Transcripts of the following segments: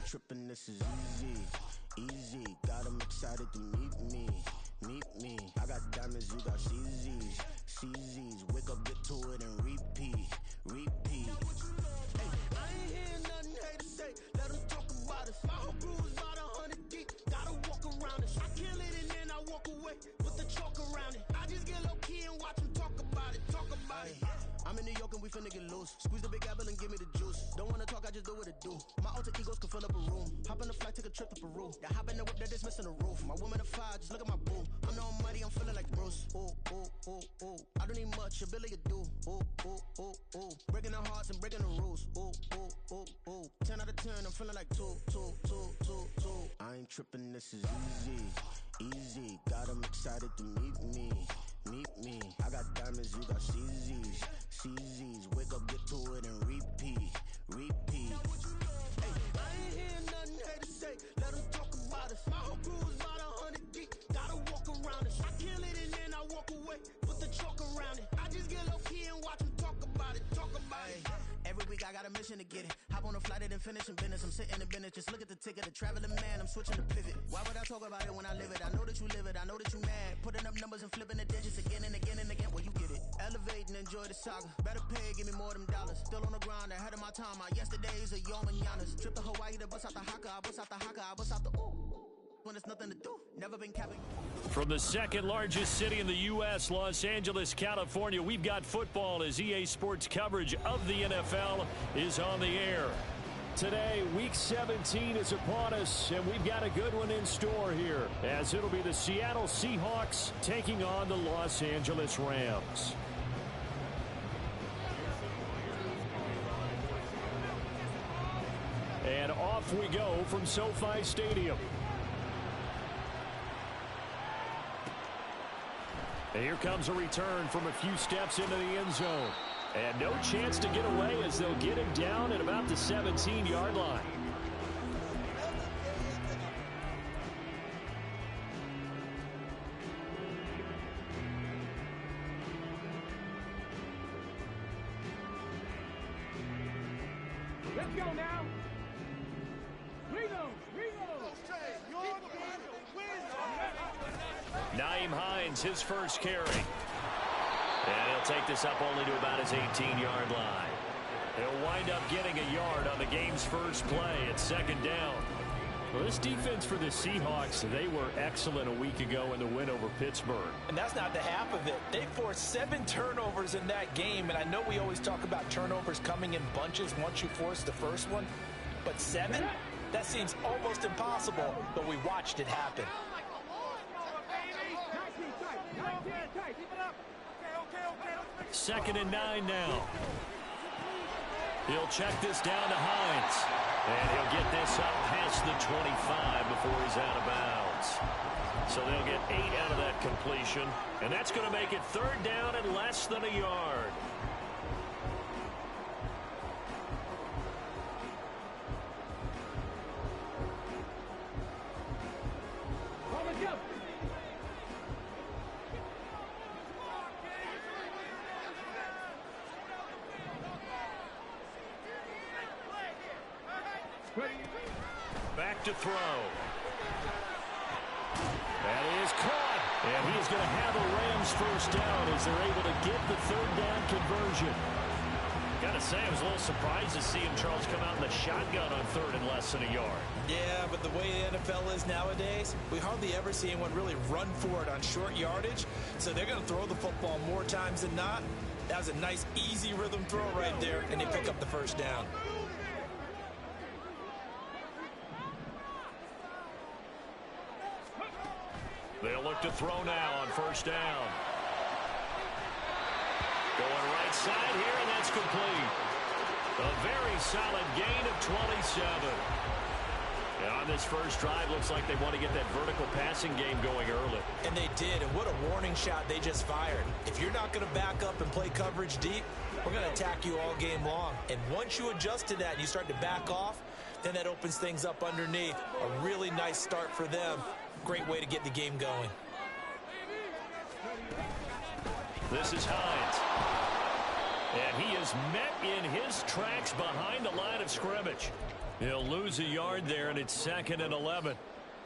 ain't tripping, this is easy, easy. Got 'em excited to meet me, meet me. I got diamonds, you got CZs, CZs. Wake up, get to it, and repeat, repeat. Hey, I ain't hearing nothing haters say. Let them talk about us. My whole crew is about 100 deep. Gotta walk around us. I kill it and then I walk away with the chalk around it. I just get low key and watch them talk about it, talk about it. I'm in New York and we finna get loose. Squeeze the big apple and give me the juice. Don't wanna talk, I just do what it do. My alter egos can fill up a room. Hop on the flight, take a trip to Peru. That hop in the whip that is missing the roof. My woman a fire, just look at my boo. I'm the almighty, I'm feeling like Bruce. Ooh, ooh, ooh, ooh. I don't need much, ability to do. Ooh, ooh, ooh, ooh. Breaking the hearts and breaking the rules. Ooh, ooh, ooh, ooh. 10 out of 10, I'm feeling like 2, 2, 2, 2, 2. I ain't tripping, this is easy, easy. Got 'em excited to meet me, meet me. I got diamonds, you got CZs, CZs. Wake up, get to it, and repeat, repeat. Hey, I ain't hearing nothing haters say. Let them talk about us. My whole crew is about 100 deep. Gotta walk around us. I kill it and then I walk away with the chalk around it. I just get low key and watch them talk about it, talk about it. Every week I got a mission to get it. Hop on a flight and then finish in business. I'm sitting in business, just look at the ticket. A traveling man, I'm switching to pivot. Why would I talk about it when I live it? I know that you live it, I know that you mad. Putting up numbers and flipping the digits again and again and again. Well, you get it. Elevate and enjoy the saga. Better pay, give me more of them dollars. Still on the grind, ahead of my time. My yesterdays are your mananas. Trip to Hawaii to bust out the haka. I bust out the haka, I bust out the ooh. When there's nothing to do, never been capping. From the second largest city in the U.S., Los Angeles, California, we've got football as EA Sports coverage of the NFL is on the air. Today, Week 17 is upon us, and we've got a good one in store here, as it'll be the Seattle Seahawks taking on the Los Angeles Rams. And off we go from SoFi Stadium. And here comes a return from a few steps into the end zone. And no chance to get away as they'll get him down at about the 17-yard line. Let's go now. Ringo. Nyheim Hines, his first carry. And he'll take this up only to about his 18-yard line. He'll wind up getting a yard on the game's first play at second down. Well, this defense for the Seahawks, they were excellent a week ago in the win over Pittsburgh. And that's not the half of it. They forced 7 turnovers in that game, and I know we always talk about turnovers coming in bunches once you force the first one, but 7? That seems almost impossible, but we watched it happen. Second and 9 now. He'll check this down to Hines. And he'll get this up past the 25 before he's out of bounds. So they'll get 8 out of that completion. And that's going to make it third down and less than a yard. Back to throw. That is caught. And he's going to have a Rams first down as they're able to get the third down conversion. Got to say, I was a little surprised to see him, Charles, come out in the shotgun on third and less than a yard. Yeah, but the way the NFL is nowadays, we hardly ever see anyone really run for it on short yardage. So they're going to throw the football more times than not. That was a nice, easy rhythm throw right there, and they pick up the first down. They'll look to throw now on first down. Going right side here, and that's complete. A very solid gain of 27. And on this first drive, looks like they want to get that vertical passing game going early. And they did, and what a warning shot they just fired. If you're not going to back up and play coverage deep, we're going to attack you all game long. And once you adjust to that and you start to back off, then that opens things up underneath. A really nice start for them. Great way to get the game going. This is Hines. And he is met in his tracks behind the line of scrimmage. He'll lose a yard there, and it's 2nd and 11.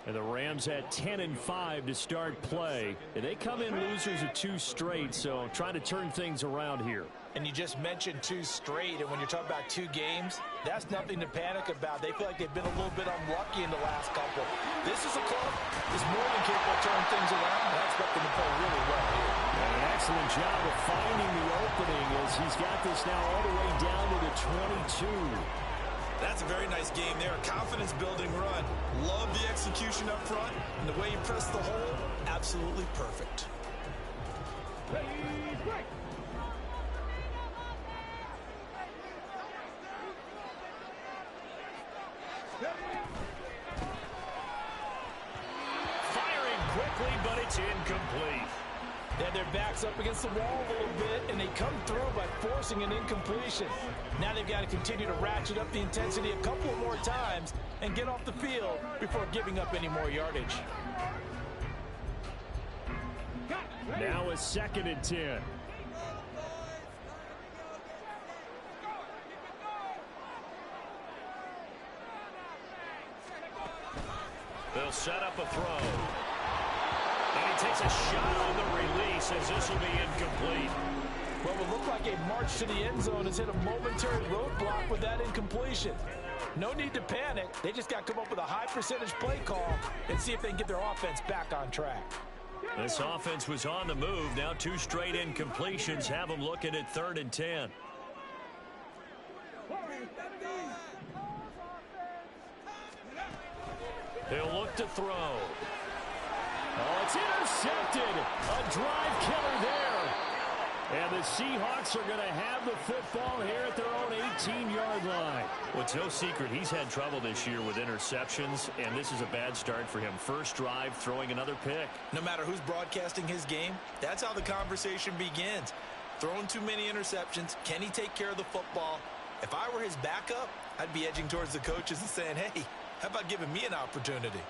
And the Rams had 10 and 5 to start play. And they come in losers of 2 straight, so trying to turn things around here. And you just mentioned 2 straight, and when you're talking about 2 games, that's nothing to panic about. They feel like they've been a little bit unlucky in the last couple. This is a club that's more than capable of turning things around. I expect them to play really well here. And an excellent job of finding the opening as he's got this now all the way down to the 22. That's a very nice game there. A confidence-building run. Love the execution up front. And the way you press the hole, absolutely perfect. Ready, break. Firing quickly, but it's incomplete. They had their backs up against the wall a little bit, and they come through by forcing an incompletion. Now they've got to continue to ratchet up the intensity a couple more times and get off the field before giving up any more yardage. Now a 2nd and 10. They'll set up a throw. And he takes a shot on the release as this will be incomplete. What will look like a march to the end zone has hit a momentary roadblock with that incompletion. No need to panic. They just got to come up with a high percentage play call and see if they can get their offense back on track. This offense was on the move. Now 2 straight incompletions have them looking at 3rd and 10. He'll look to throw. Oh, it's intercepted. A drive killer there. And the Seahawks are going to have the football here at their own 18-yard line. Well, it's no secret he's had trouble this year with interceptions, and this is a bad start for him. First drive, throwing another pick. No matter who's broadcasting his game, that's how the conversation begins. Throwing too many interceptions. Can he take care of the football? If I were his backup, I'd be edging towards the coaches and saying, hey, how about giving me an opportunity?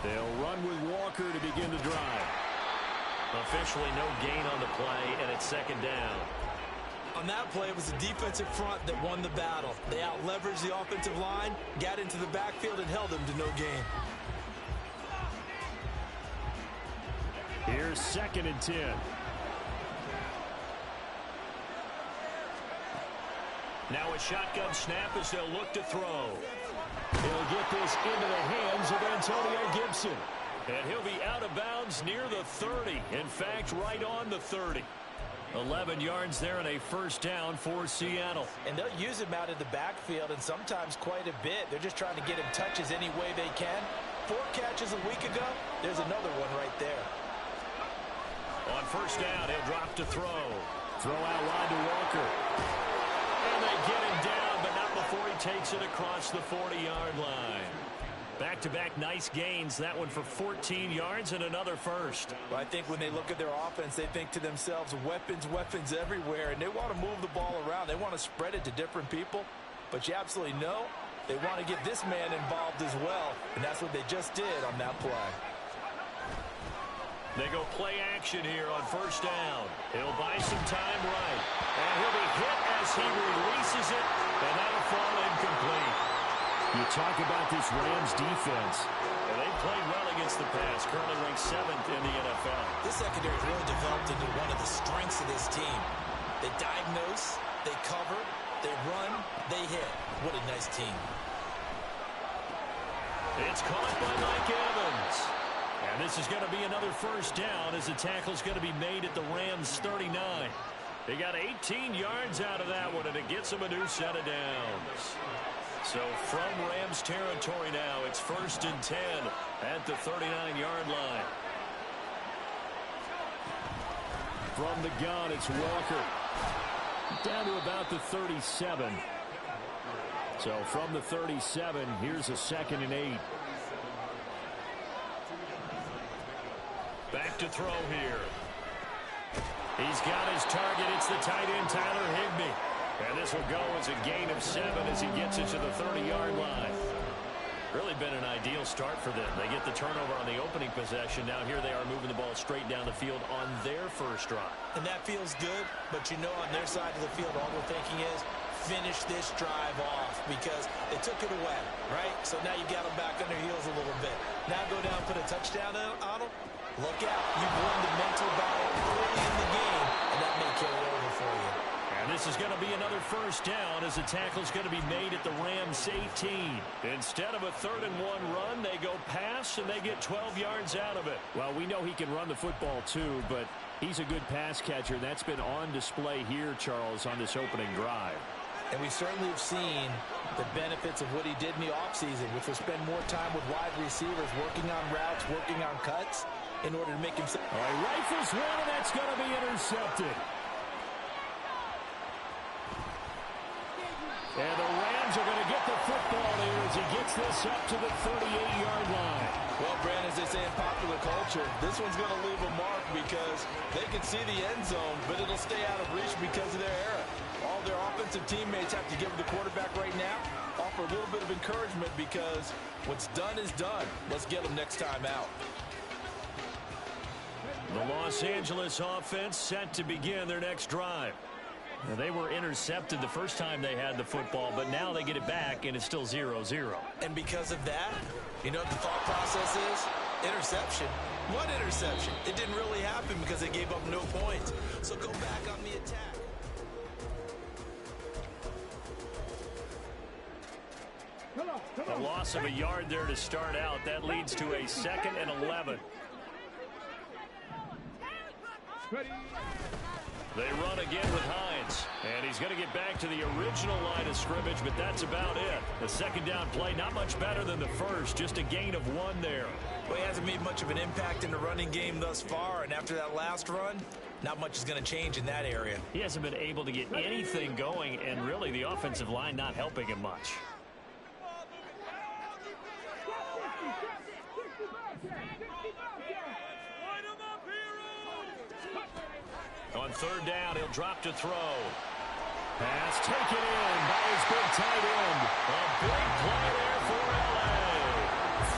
They'll run with Walker to begin the drive. Officially no gain on the play, and it's 2nd down. On that play, it was the defensive front that won the battle. They out-leveraged the offensive line, got into the backfield, and held them to no gain. Here's 2nd and 10. Now a shotgun snap as they'll look to throw. He'll get this into the hands of Antonio Gibson. And he'll be out of bounds near the 30. In fact, right on the 30. 11 yards there and a first down for Seattle. And they'll use him out of the backfield, and sometimes quite a bit. They're just trying to get him touches any way they can. 4 catches a week ago. There's another one right there. On first down, he'll drop to throw. Throw out wide to Walker. And they get him down, but not before he takes it across the 40-yard line. Back-to-back nice gains. That one for 14 yards and another first. Well, I think when they look at their offense, they think to themselves, weapons, weapons everywhere, and they want to move the ball around. They want to spread it to different people, but you absolutely know they want to get this man involved as well, and that's what they just did on that play. They go play action here on first down. He'll buy some time right, and he'll be hit as he releases it, and that'll fall incomplete. You talk about this Rams defense. And they played well against the pass, currently ranked 7th in the NFL. This secondary has really developed into one of the strengths of this team. They diagnose, they cover, they run, they hit. What a nice team. It's caught by Mike Evans. And this is going to be another first down as the tackle's going to be made at the Rams 39. They got 18 yards out of that one, and it gets them a new set of downs. So from Rams territory now, it's 1st and 10 at the 39-yard line. From the gun, it's Walker. Down to about the 37. So from the 37, here's a 2nd and 8. Back to throw here. He's got his target. It's the tight end, Tyler Higbee. And this will go as a gain of 7 as he gets it to the 30-yard line. Really been an ideal start for them. They get the turnover on the opening possession. Now here they are moving the ball straight down the field on their first drive. And that feels good, but you know on their side of the field all they're thinking is finish this drive off because they took it away, right? So now you got them back on their heels a little bit. Now go down and put a touchdown on them. Look out. You won the mental battle early in the game, and that may carry over for you. And this is going to be another first down as the tackle's going to be made at the Rams 18. Instead of a 3rd-and-1 run, they go pass, and they get 12 yards out of it. Well, we know he can run the football too, but he's a good pass catcher. That's been on display here, Charles, on this opening drive. And we certainly have seen the benefits of what he did in the offseason, which was spend more time with wide receivers, working on routes, working on cuts, in order to make him... All right, rifles one, and that's going to be intercepted. And the Rams are going to get the football here as he gets this up to the 38-yard line. Well, Brandon, as they say in popular culture, this one's going to leave a mark because they can see the end zone, but it'll stay out of reach because of their error. All their offensive teammates have to give the quarterback right now, offer a little bit of encouragement because what's done is done. Let's get them next time out. The Los Angeles offense set to begin their next drive. Now, they were intercepted the first time they had the football, but now they get it back, and it's still 0-0. And because of that, you know what the thought process is? Interception. What interception? It didn't really happen because they gave up no points. So go back on the attack. A loss of a yard there to start out. That leads to a 2nd and 11. They run again with Hines, and he's going to get back to the original line of scrimmage, but that's about it. The second down play, not much better than the first, just a gain of 1 there. Well, he hasn't made much of an impact in the running game thus far, and after that last run, not much is going to change in that area. He hasn't been able to get anything going, and really the offensive line not helping him much. On 3rd down, he'll drop to throw. Pass taken in by his big tight end. A big play there for L.A.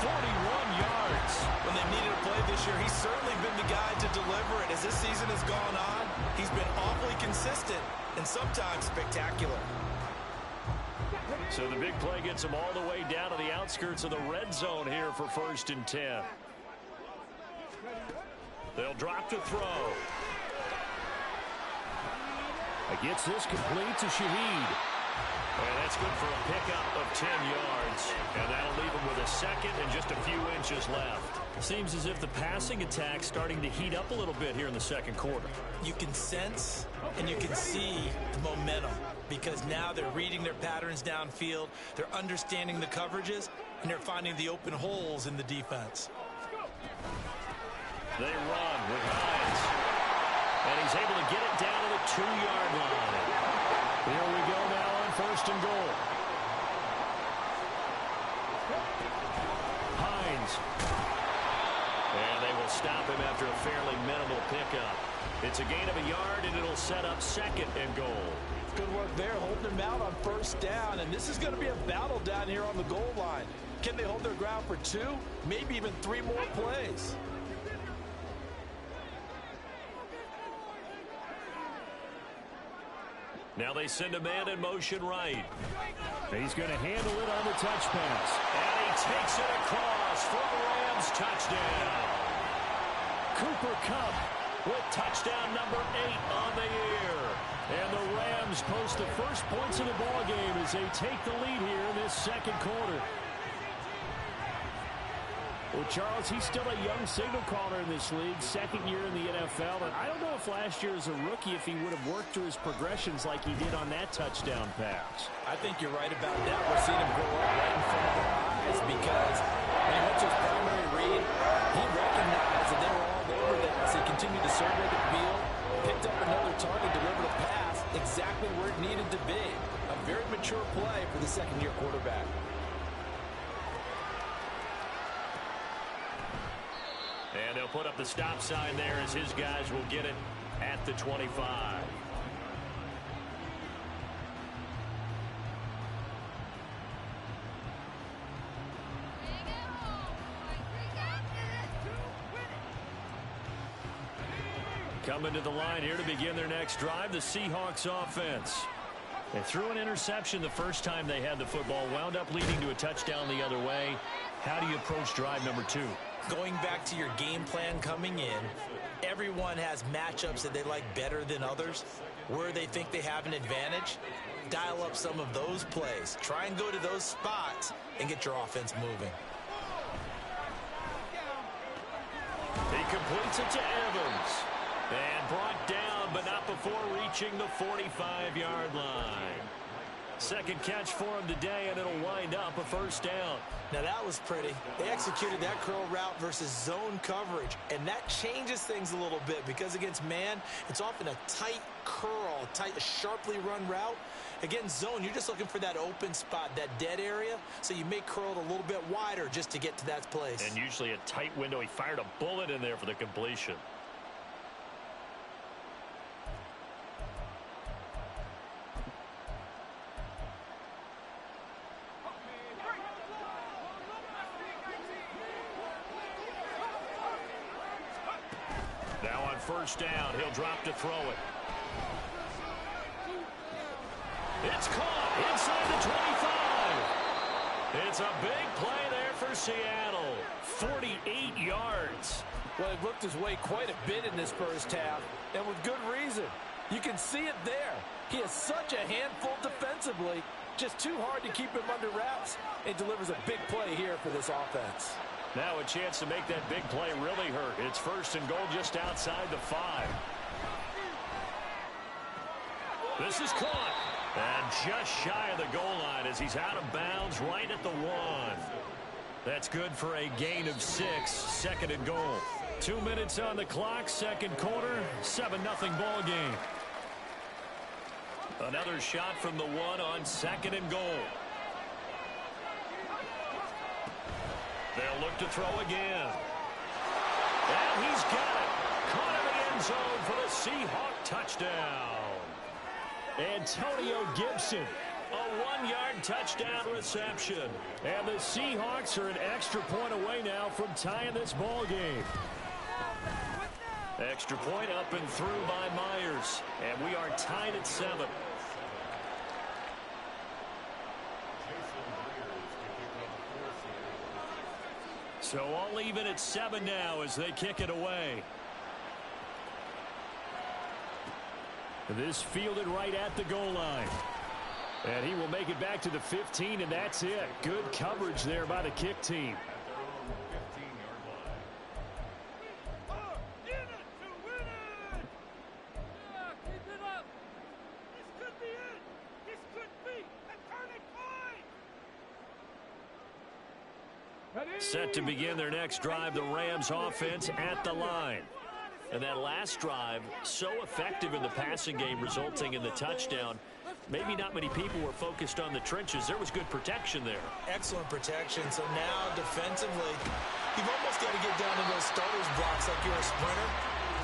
41 yards. When they've needed a play this year, he's certainly been the guy to deliver it. As this season has gone on, he's been awfully consistent and sometimes spectacular. So the big play gets him all the way down to the outskirts of the red zone here for 1st and 10. They'll drop to throw. Gets this complete to Shaheed. And that's good for a pickup of 10 yards. And that'll leave him with a 2nd and just a few inches left. Seems as if the passing attack's starting to heat up a little bit here in the 2nd quarter. You can sense and you can see the momentum because now they're reading their patterns downfield, they're understanding the coverages, and they're finding the open holes in the defense. They run with Hines. And he's able to get it down to the 2-yard line. Here we go now on 1st and goal. Hines. And they will stop him after a fairly minimal pickup. It's a gain of a yard, and it'll set up 2nd and goal. Good work there, holding him out on 1st down. And this is going to be a battle down here on the goal line. Can they hold their ground for 2, maybe even 3 more plays? Now they send a man in motion right. He's going to handle it on the touch pass. And he takes it across for a Rams touchdown. Cooper Kupp with touchdown number 8 on the year. And the Rams post the first points of the ballgame as they take the lead here in this 2nd quarter. Well, Charles, he's still a young signal caller in this league, 2nd year in the NFL. And I don't know if last year as a rookie, if he would have worked through his progressions like he did on that touchdown pass. I think you're right about that. We're seeing him grow up right in front of our eyes because when he went to his primary read, he recognized that they were all over that. So he continued to survey the field, picked up another target, delivered a pass exactly where it needed to be. A very mature play for the 2nd-year quarterback. And they'll put up the stop sign there as his guys will get it at the 25. Coming to the line here to begin their next drive, the Seahawks offense. They threw an interception the first time they had the football, wound up leading to a touchdown the other way. How do you approach drive number 2? Going back to your game plan coming in, everyone has matchups that they like better than others. Where they think they have an advantage, dial up some of those plays. Try and go to those spots and get your offense moving. He completes it to Evans. And brought down, but not before reaching the 45-yard line. Second catch for him today, and it'll wind up a first down. Now that was pretty. They executed that curl route versus zone coverage, and that changes things a little bit because against man, it's often a tight curl, a sharply run route. Against zone, you're just looking for that open spot, that dead area, so you may curl it a little bit wider just to get to that place. And usually a tight window. He fired a bullet in there for the completion. Now on first down, he'll drop to throw it. It's caught inside the 25. It's a big play there for Seattle. 48 yards. Well, he looked his way quite a bit in this first half, and with good reason. You can see it there. He is such a handful defensively. Just too hard to keep him under wraps. It delivers a big play here for this offense. Now a chance to make that big play really hurt. It's first and goal just outside the 5. This is caught. And just shy of the goal line as he's out of bounds right at the 1. That's good for a gain of 6. Second and goal. 2 minutes on the clock. Second quarter. 7-0 ball game. Another shot from the 1 on second and goal. They'll look to throw again. And he's got it. Caught in the end zone for the Seahawk touchdown. Antonio Gibson, a 1-yard touchdown reception. And the Seahawks are an extra point away now from tying this ball game. Extra point up and through by Myers. And we are tied at 7. So all even at 7 now as they kick it away. This fielded right at the goal line. And he will make it back to the 15, and that's it. Good coverage there by the kick team. Set to begin their next drive, the Rams offense at the line. And that last drive, so effective in the passing game, resulting in the touchdown. Maybe not many people were focused on the trenches. There was good protection there. Excellent protection. So now defensively, you've almost got to get down to those starters blocks like you're a sprinter.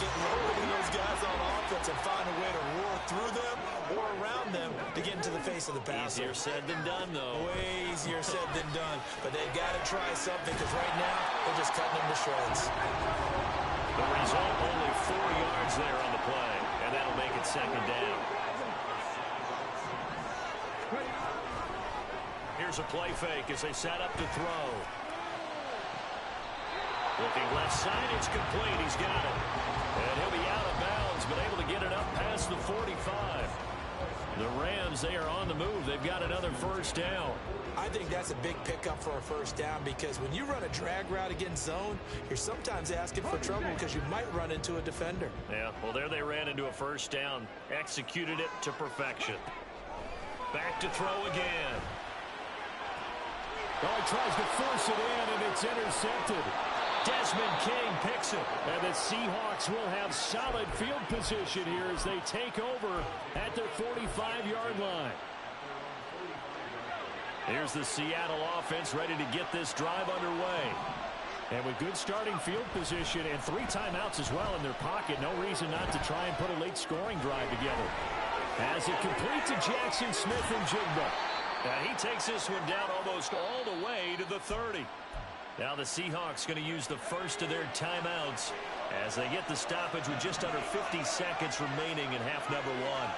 Get lower than those guys on offense and find a way to roar through them or around them to get into the face of the passer. Easier said than done, though. Way easier said than done. But they've got to try something because right now they're just cutting them to shreds. The result, only 4 yards there on the play, and that'll make it second down. Here's a play fake as they set up to throw. Looking left side, it's complete. He's got it. And he'll be out of bounds, but able to get it up past the 45. The Rams, they are on the move. They've got another first down. I think that's a big pickup for a first down because when you run a drag route against zone, you're sometimes asking for trouble because you might run into a defender. Yeah, well, there they ran into a first down. Executed it to perfection. Back to throw again. Oh, he tries to force it in, and it's intercepted. Desmond King picks it. And the Seahawks will have solid field position here as they take over at their 45-yard line. Here's the Seattle offense ready to get this drive underway. And with good starting field position and 3 timeouts as well in their pocket, no reason not to try and put a late scoring drive together. As it complete to Jackson Smith and Jigba. And he takes this one down almost all the way to the 30. Now the Seahawks going to use the first of their timeouts as they get the stoppage with just under 50 seconds remaining in half number one.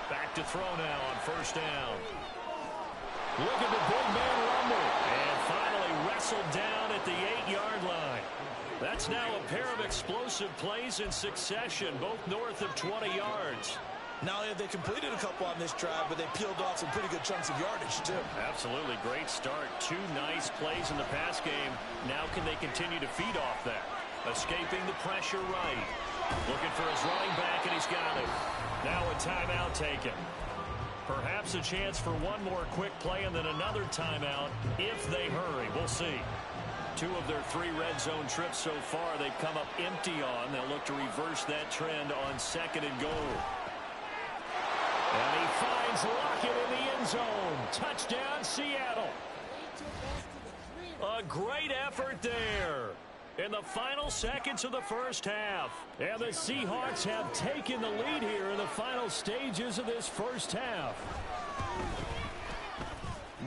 Back to throw now on first down. Look at the big man rumble. And finally wrestled down at the 8-yard line. That's now a pair of explosive plays in succession, both north of 20 yards. Not only have they completed a couple on this drive, but they peeled off some pretty good chunks of yardage, too. Absolutely. Great start. 2 nice plays in the pass game. Now can they continue to feed off that? Escaping the pressure right. Looking for his running back, and he's got it. Now a timeout taken. Perhaps a chance for one more quick play and then another timeout if they hurry. We'll see. 2 of their 3 red zone trips so far they've come up empty on. They'll look to reverse that trend on 2nd and goal. And he finds Lockett in the end zone. Touchdown, Seattle. A great effort there in the final seconds of the first half. And the Seahawks have taken the lead here in the final stages of this first half.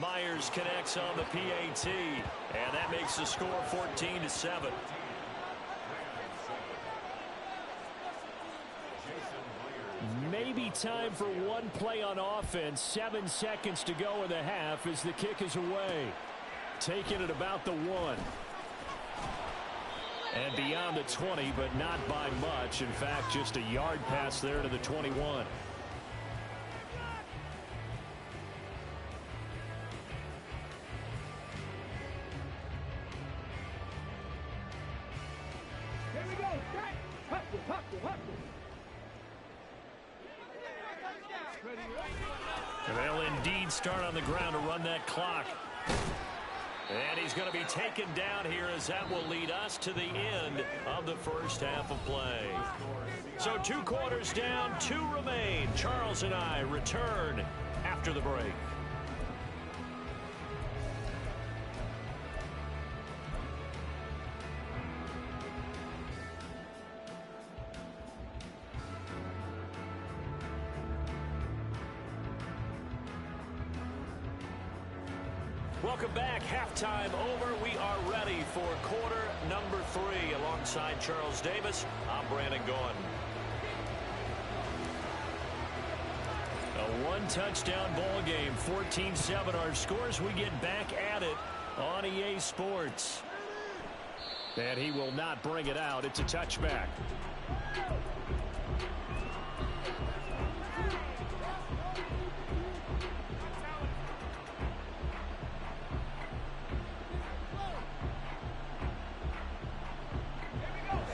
Myers connects on the PAT, and that makes the score 14-7. Maybe time for one play on offense. 7 seconds to go in the half as the kick is away. Taking it about the 1. And beyond the 20, but not by much. In fact, just a yard pass there to the 21. Here we go. Hustle. And they'll indeed start on the ground to run that clock. And he's going to be taken down here as that will lead us to the end of the first half of play. So 2 quarters down, 2 remain. Charles and I return after the break. Welcome back. Halftime over. We are ready for quarter number 3. Alongside Charles Davis, I'm Brandon Gaughan. A 1-touchdown ball game. 14-7 our scores. We get back at it on EA Sports. And he will not bring it out. It's a touchback.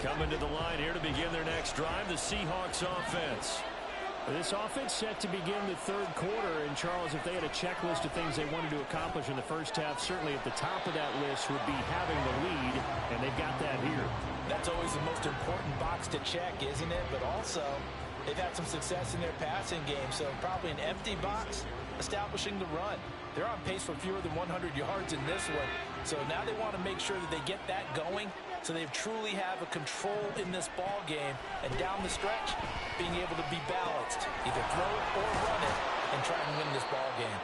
Coming to the line here to begin their next drive, the Seahawks offense. This offense set to begin the 3rd quarter. And, Charles, if they had a checklist of things they wanted to accomplish in the first half, certainly at the top of that list would be having the lead, and they've got that here. That's always the most important box to check, isn't it? But also, they've had some success in their passing game, so probably an empty box establishing the run. They're on pace for fewer than 100 yards in this one, so now they want to make sure that they get that going so they truly have a control in this ball game, and down the stretch, being able to be balanced, either throw it or run it, and try and win this ball game.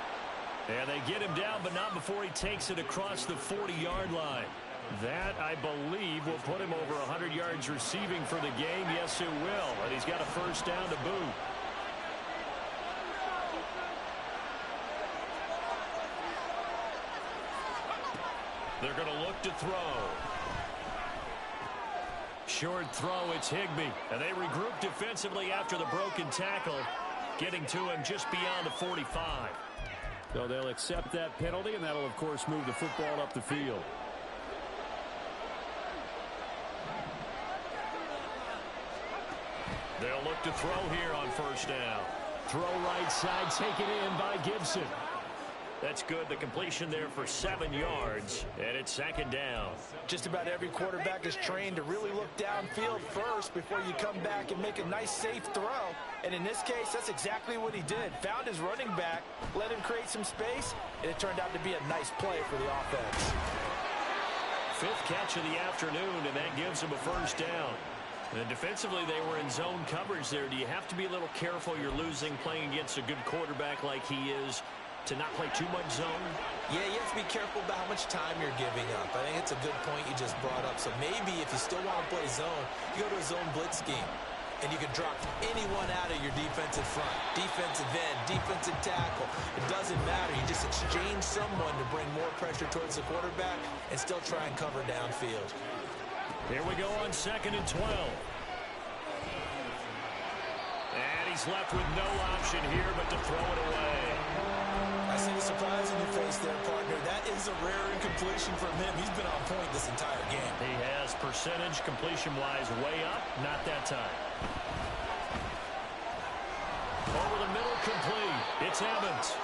And they get him down, but not before he takes it across the 40-yard line. That, I believe, will put him over 100 yards receiving for the game. Yes, it will. And he's got a first down to boot. They're going to look to throw. Short throw, it's Higbee. And they regroup defensively after the broken tackle, getting to him just beyond the 45. So they'll accept that penalty, and that'll, of course, move the football up the field. They'll look to throw here on first down. Throw right side, taken in by Gibson. That's good. The completion there for 7 yards, and it's 2nd down. Just about every quarterback is trained to really look downfield first before you come back and make a nice, safe throw. And in this case, that's exactly what he did. Found his running back, let him create some space, and it turned out to be a nice play for the offense. 5th catch of the afternoon, and that gives him a first down. And defensively, they were in zone coverage there. Do you have to be a little careful? You're losing playing against a good quarterback like he is. to not play too much zone? Yeah, you have to be careful about how much time you're giving up. I think it's a good point you just brought up. So maybe if you still want to play zone, you go to a zone blitz scheme. And you can drop anyone out of your defensive front. Defensive end, defensive tackle. It doesn't matter. You just exchange someone to bring more pressure towards the quarterback and still try and cover downfield. Here we go on 2nd and 12. And he's left with no option here but to throw it away. I see the surprise in your face there, partner. That is a rare incompletion from him. He's been on point this entire game. He has percentage completion-wise way up. Not that time. Over the middle, complete. It's Evans.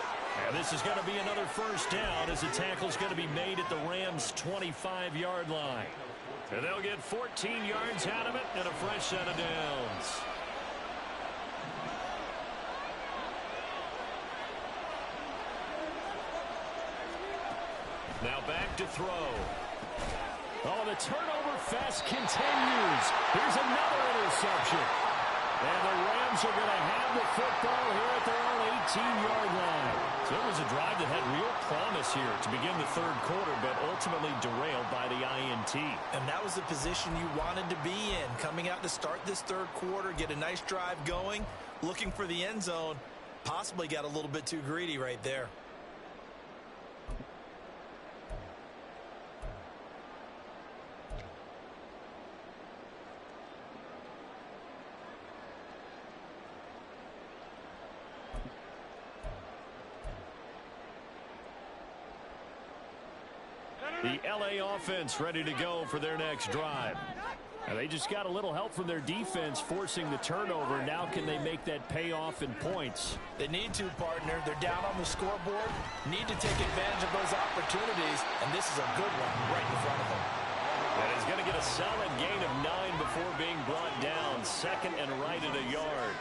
And this is going to be another first down as the tackle's going to be made at the Rams' 25-yard line. And they'll get 14 yards out of it and a fresh set of downs. Now back to throw. Oh, the turnover fest continues. Here's another interception. And the Rams are going to have the football here at their own 18-yard line. So it was a drive that had real promise here to begin the third quarter, but ultimately derailed by the INT. And that was the position you wanted to be in. Coming out to start this third quarter, get a nice drive going, looking for the end zone. Possibly got a little bit too greedy right there. The LA offense ready to go for their next drive. And they just got a little help from their defense forcing the turnover. Now can they make that pay off in points? They need to, partner. They're down on the scoreboard. Need to take advantage of those opportunities. And this is a good one right in front of them. And he's going to get a solid gain of 9 before being brought down. 2nd and right at a yard.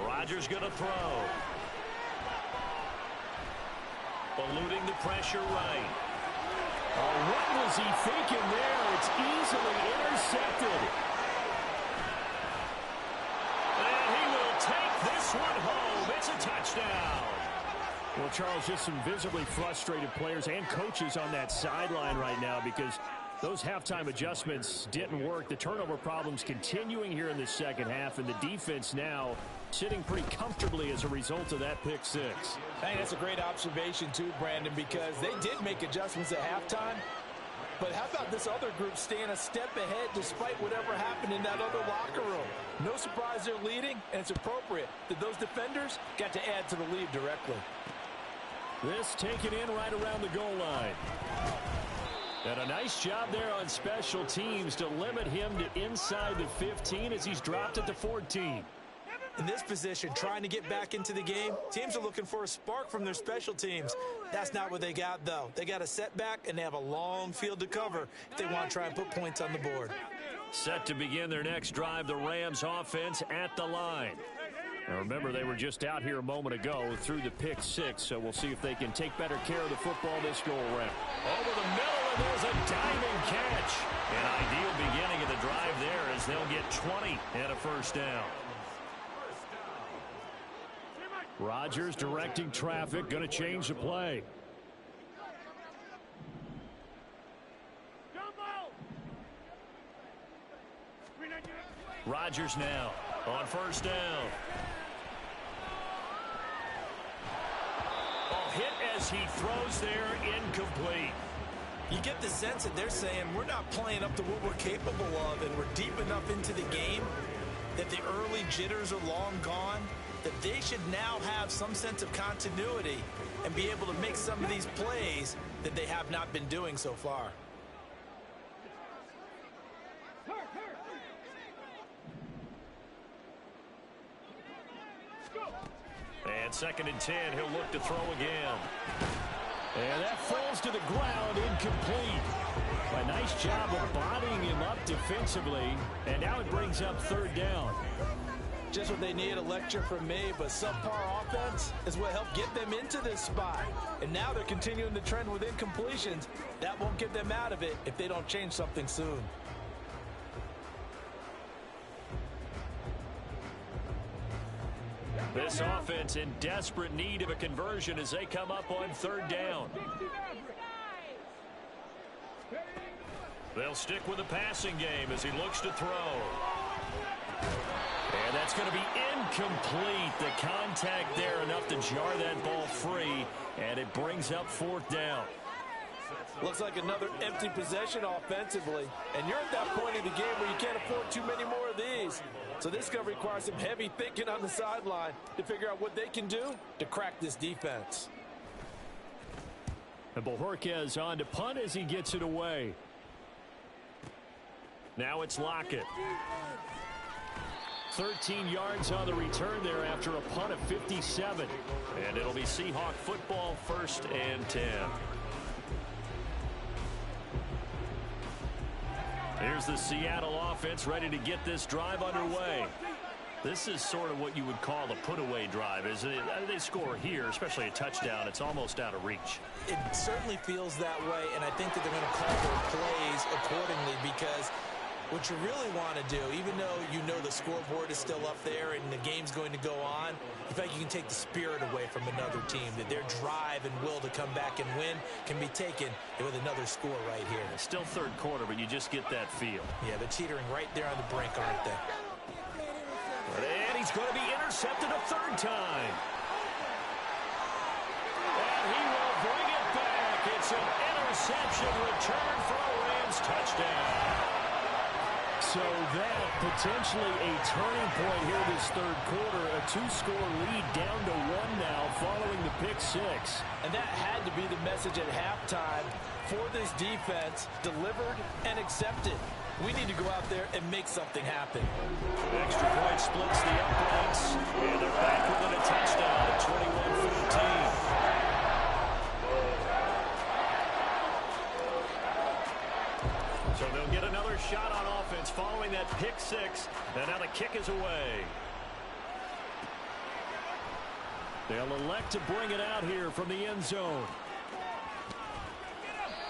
Rodgers going to throw. Eluding the pressure right. Oh, what was he thinking there? It's easily intercepted. And he will take this one home. It's a touchdown. Well, Charles, just some visibly frustrated players and coaches on that sideline right now because those halftime adjustments didn't work. The turnover problems continuing here in the second half, and the defense now sitting pretty comfortably as a result of that pick six. I think that's a great observation too, Brandon, because they did make adjustments at halftime. But how about this other group staying a step ahead despite whatever happened in that other locker room? No surprise they're leading, and it's appropriate that those defenders got to add to the lead directly. This taken in right around the goal line. And a nice job there on special teams to limit him to inside the 15 as he's dropped it to 14. In this position, trying to get back into the game, teams are looking for a spark from their special teams. That's not what they got, though. They got a setback, and they have a long field to cover if they want to try and put points on the board. Set to begin their next drive, the Rams offense at the line. Now remember, they were just out here a moment ago through the pick six, so we'll see if they can take better care of the football this go-around. Over the middle, and there's a diving catch. An ideal beginning of the drive there as they'll get 20 and a first down. Rodgers directing traffic, going to change the play. Rodgers now on first down. Oh, hit as he throws there, incomplete. You get the sense that they're saying we're not playing up to what we're capable of, and we're deep enough into the game that the early jitters are long gone, that they should now have some sense of continuity and be able to make some of these plays that they have not been doing so far. And 2nd and 10, he'll look to throw again. And that falls to the ground, incomplete. A nice job of bodying him up defensively, and now it brings up 3rd down. Just what they need, a lecture from me, but subpar offense is what helped get them into this spot. And now they're continuing the trend with incompletions. That won't get them out of it if they don't change something soon. This offense in desperate need of a conversion as they come up on third down. They'll stick with the passing game as he looks to throw. And that's going to be incomplete. The contact there enough to jar that ball free, and it brings up fourth down. Looks like another empty possession offensively, and you're at that point in the game where you can't afford too many more of these. So this is going to require some heavy thinking on the sideline to figure out what they can do to crack this defense. And Bojorquez on to punt as he gets it away. Now it's Lockett. 13 yards on the return there after a punt of 57. And it'll be Seahawk football, 1st and 10. Here's the Seattle offense ready to get this drive underway. This is sort of what you would call a put-away drive, isn't it? They score here, especially a touchdown. It's almost out of reach. It certainly feels that way, and I think that they're going to call their plays accordingly because what you really want to do, even though you know the scoreboard is still up there and the game's going to go on, in fact, you can take the spirit away from another team, that their drive and will to come back and win can be taken with another score right here. It's still third quarter, but you just get that feel. Yeah, they're teetering right there on the brink, aren't they? And he's going to be intercepted a third time. And he will bring it back. It's an interception return for a Rams touchdown. So that potentially a turning point here this third quarter. A 2-score lead down to 1 now following the pick six. And that had to be the message at halftime for this defense, delivered and accepted. We need to go out there and make something happen. Extra point splits the uprights, and they're back within a touchdown at 21-14. So they'll get another shot on offense following that pick six, and now the kick is away. They'll elect to bring it out here from the end zone.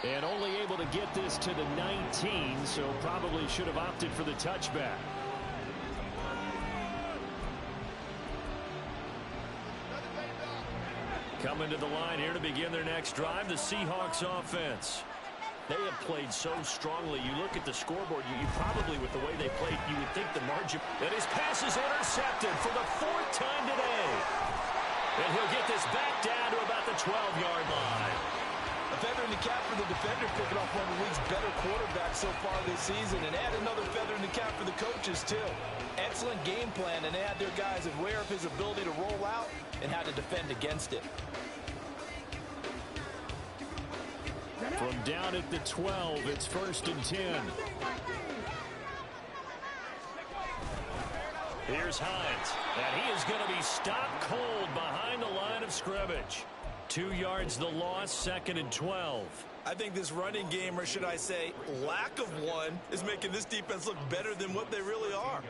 And only able to get this to the 19, so probably should have opted for the touchback. Coming to the line here to begin their next drive, the Seahawks offense. They have played so strongly. You look at the scoreboard, you probably, with the way they played, you would think the margin. And his pass is intercepted for the 4th time today. And he'll get this back down to about the 12-yard line. A feather in the cap for the defender, picking off one of the league's better quarterbacks so far this season, and add another feather in the cap for the coaches, too. Excellent game plan, and they had their guys aware of his ability to roll out and how to defend against it. From down at the 12, it's 1st and 10. Here's Hines, and he is going to be stopped cold behind the line of scrimmage. 2 yards the loss, 2nd and 12. I think this running game, or should I say lack of one, is making this defense look better than what they really are.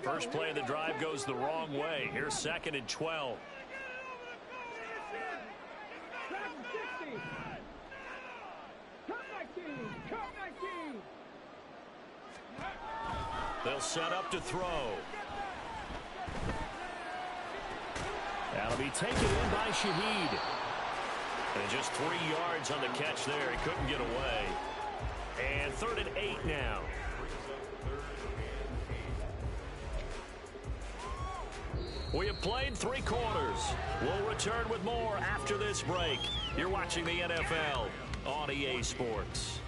First play of the drive goes the wrong way. Here's 2nd and 12. They'll set up to throw. That'll be taken in by Shaheed. And just 3 yards on the catch there. He couldn't get away. And 3rd and 8 now. We have played 3 quarters. We'll return with more after this break. You're watching the NFL on EA Sports.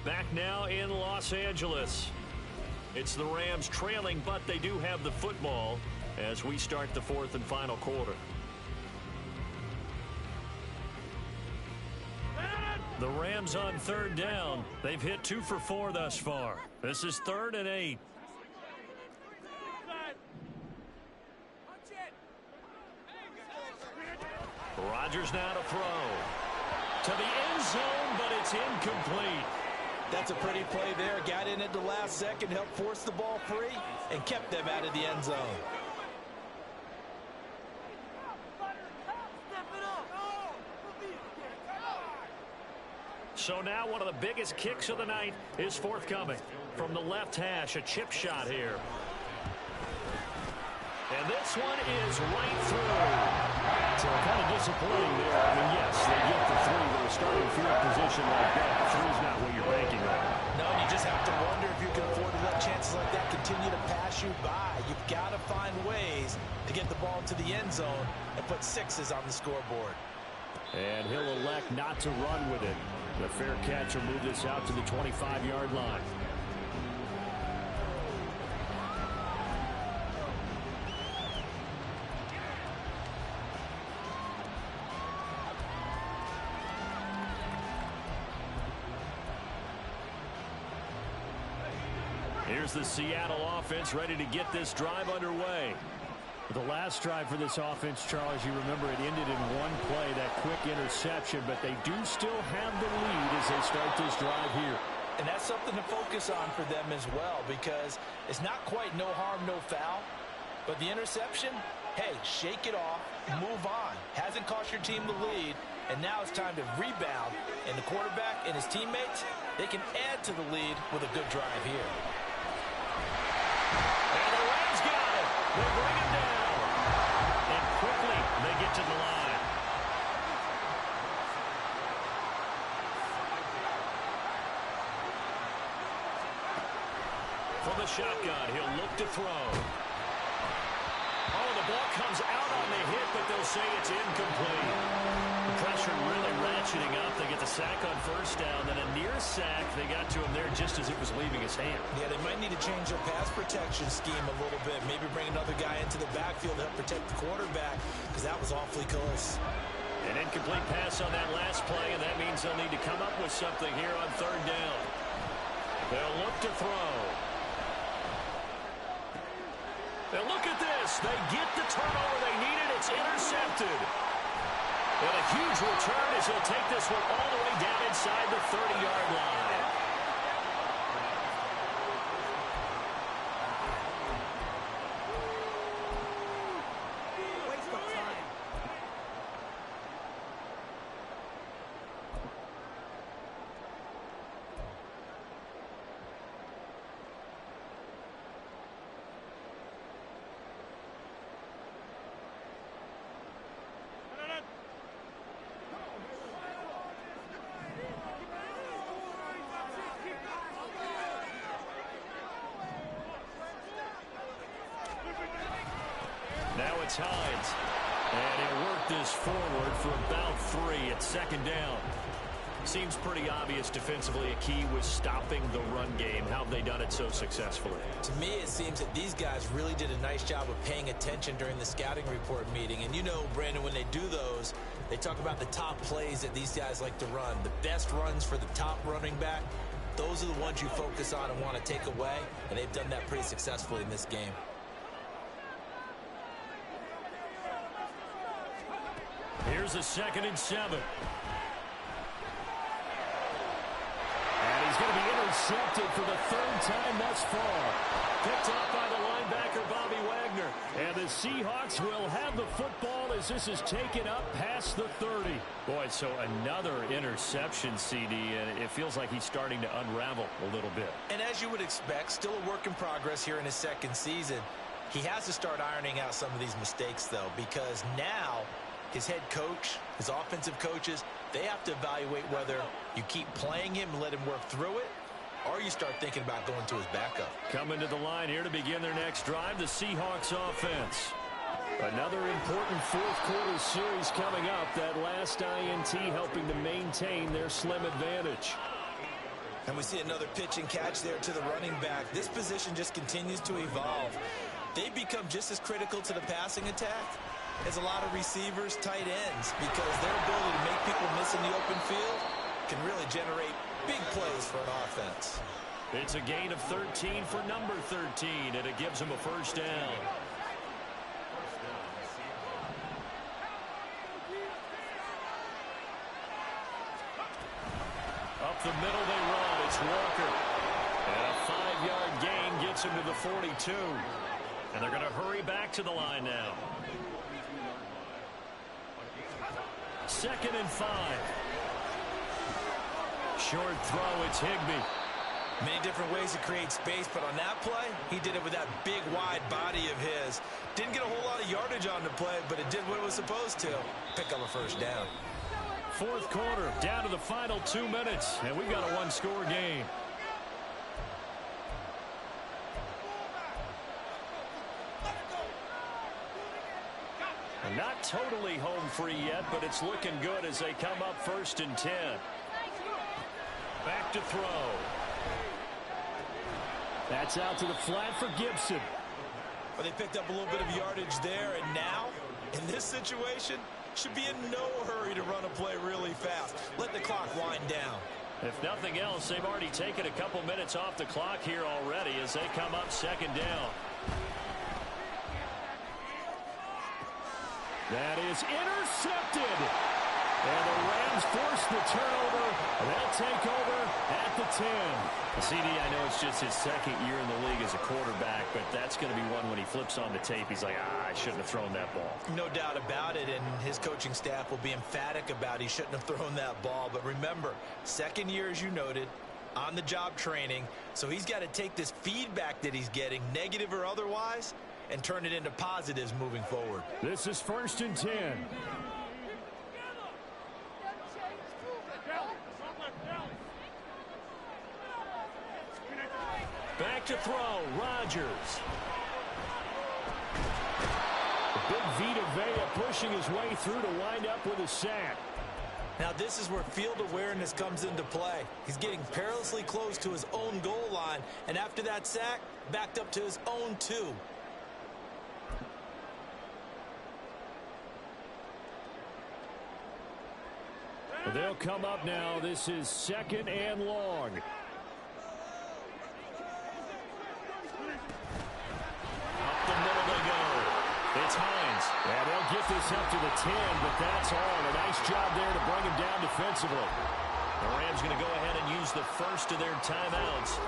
Back now in Los Angeles. It's the Rams trailing, but they do have the football as we start the 4th and final quarter. The Rams on 3rd down. They've hit 2 for 4 thus far. This is 3rd and 8. Rodgers now to throw. To the end zone, but it's incomplete. That's a pretty play there. Got in at the last second, helped force the ball free, and kept them out of the end zone. So now one of the biggest kicks of the night is forthcoming. From the left hash, a chip shot here. And this one is right through. So kind of disappointing there. I mean, yes, they get the 3, but a starting field position like that, 3's not what you're banking on. No, you just have to wonder if you can afford to let chances like that continue to pass you by. You've got to find ways to get the ball into the end zone and put 6s on the scoreboard. And he'll elect not to run with it. The fair catch will move this out to the 25-yard line. Here's the Seattle offense ready to get this drive underway. The last drive for this offense, Charles, you remember it ended in one play, that quick interception, but they do still have the lead as they start this drive here. And that's something to focus on for them as well, because it's not quite no harm, no foul, but the interception, hey, shake it off, move on. Hasn't cost your team the lead, and now it's time to rebound, and the quarterback and his teammates, they can add to the lead with a good drive here. And the Rams got it. They bring him down. And quickly, they get to the line. From the shotgun, he'll look to throw. Oh, the ball comes out on the hit, but they'll say it's incomplete. The pressure really ratcheting up. They get the sack on first down, then a near sack. They got to him there just as it was leaving his hand. Yeah, they might need to change their pass protection scheme a little bit. Maybe bring another guy into the backfield to help protect the quarterback, because that was awfully close. An incomplete pass on that last play, and that means they'll need to come up with something here on third down. They'll look to throw. And look at this. They get the turnover they needed. It's intercepted. And a huge return as he'll take this one all the way down inside the 30-yard line. Waste of time. Now it's Hines. And he'll work this forward for about 3 at second down. Seems pretty obvious defensively a key was stopping the run game. How have they done it so successfully? To me, it seems that these guys really did a nice job of paying attention during the scouting report meeting. And you know, Brandon, when they do those, they talk about the top plays that these guys like to run. The best runs for the top running back, those are the ones you focus on and want to take away. And they've done that pretty successfully in this game. Here's a 2nd and 7. And he's going to be intercepted for the 3rd time thus far. Picked up by the linebacker, Bobby Wagner. And the Seahawks will have the football as this is taken up past the 30. Boy, so another interception, CD, and it feels like he's starting to unravel a little bit. And as you would expect, still a work in progress here in his 2nd season. He has to start ironing out some of these mistakes, though, because now his head coach, his offensive coaches, they have to evaluate whether you keep playing him and let him work through it, or you start thinking about going to his backup. Coming to the line here to begin their next drive, the Seahawks offense. Another important 4th quarter series coming up. That last INT helping to maintain their slim advantage. And we see another pitch and catch there to the running back. This position just continues to evolve. They become just as critical to the passing attack as a lot of receivers, tight ends, because their ability to make people miss in the open field can really generate big plays for an offense. It's a gain of 13 for number 13, and it gives them a 1st down. Up the middle they run. It's Walker. And a 5-yard gain gets him to the 42. And they're going to hurry back to the line now. 2nd and 5. Short throw, it's Higbee. Many different ways to create space, but on that play, he did it with that big, wide body of his. Didn't get a whole lot of yardage on the play, but it did what it was supposed to. Pick up a first down. Fourth quarter, down to the final 2 minutes, and we've got a one-score game. And not totally home free yet, but it's looking good as they come up 1st and 10. Back to throw. That's out to the flat for Gibson. Well, they picked up a little bit of yardage there, and now, in this situation, should be in no hurry to run a play really fast. Let the clock wind down. If nothing else, they've already taken a couple minutes off the clock here already as they come up 2nd down. That is intercepted. And the Rams force the turnover. They'll take over at the 10. CD, I know it's just his 2nd year in the league as a quarterback, but that's going to be one when he flips on the tape. He's like, I shouldn't have thrown that ball. No doubt about it, and his coaching staff will be emphatic about he shouldn't have thrown that ball. But remember, 2nd year, as you noted, on-the-job training. So he's got to take this feedback that he's getting, negative or otherwise, and turn it into positives moving forward. This is 1st and 10. Back to throw, Rodgers. Big Vita Vea pushing his way through to wind up with a sack. Now this is where field awareness comes into play. He's getting perilously close to his own goal line, and after that sack, backed up to his own 2. They'll come up now. This is 2nd and long. Up the middle they go. It's Hines. And they'll get this up to the 10, but that's all. A nice job there to bring him down defensively. The Rams going to go ahead and use the first of their timeouts,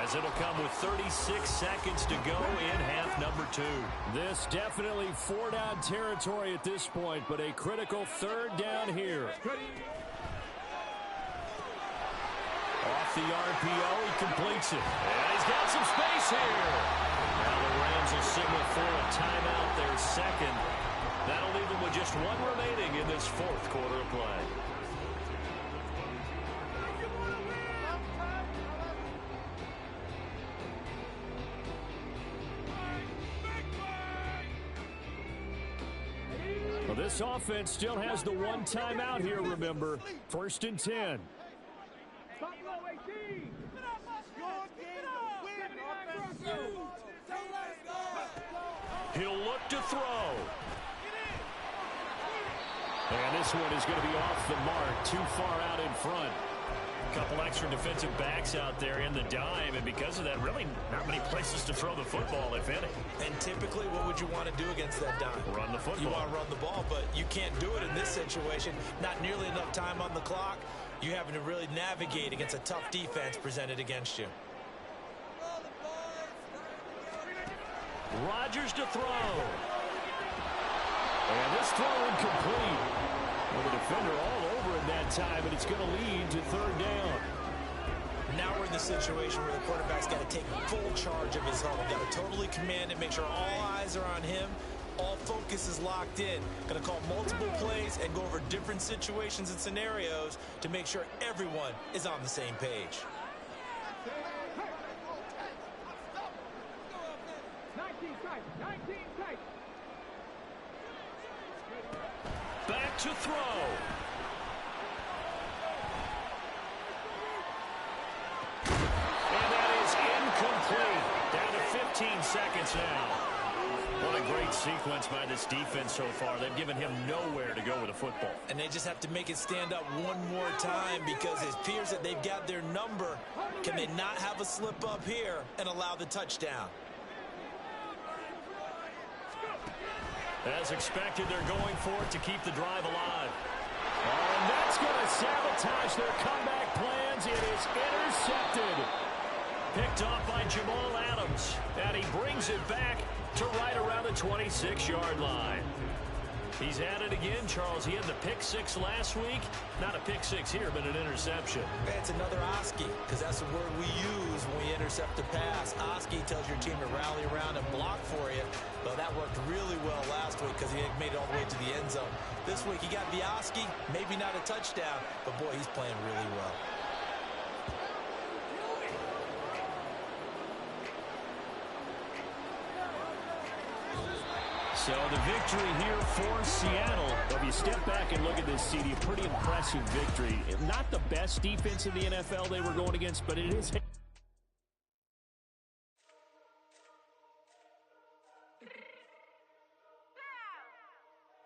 as it'll come with 36 seconds to go in half number 2. This definitely 4-down territory at this point, but a critical 3rd down here. Off the RPO, he completes it. And he's got some space here. Now the Rams will signal for a timeout, their 2nd. That'll leave them with just 1 remaining in this 4th quarter of play. Well, this offense still has the 1 timeout here, remember. 1st and 10. He'll look to throw. And this one is going to be off the mark, too far out in front. A couple extra defensive backs out there in the dime, and because of that, really not many places to throw the football, if any. And typically, what would you want to do against that dime? Run the football. You want to run the ball, but you can't do it in this situation. Not nearly enough time on the clock. You're having to really navigate against a tough defense presented against you. Rodgers to throw. And this throw incomplete. Well, the defender all over it that time, and it's going to lead to 3rd down. Now we're in the situation where the quarterback's got to take full charge of his home. Got to totally command it, make sure all eyes are on him. All focus is locked in. Going to call multiple plays and go over different situations and scenarios to make sure everyone is on the same page. Back to throw. And that is incomplete. Down to 15 seconds now. What a great sequence by this defense so far. They've given him nowhere to go with the football. And they just have to make it stand up one more time because it appears that they've got their number. Can they not have a slip up here and allow the touchdown? As expected, they're going for it to keep the drive alive. Oh, and that's going to sabotage their comeback plans. It is intercepted. Picked off by Jamal Adams. And he brings it back to right around the 26-yard line. He's at it again, Charles. He had the pick six last week. Not a pick six here, but an interception. It's another Oski, because that's the word we use when we intercept a pass. Oski tells your team to rally around and block for you. But that worked really well last week because he made it all the way to the end zone. This week he got the Oski, maybe not a touchdown, but boy, he's playing really well. So the victory here for Seattle. If you step back and look at this, CD, a pretty impressive victory. Not the best defense in the NFL they were going against, but it is. Let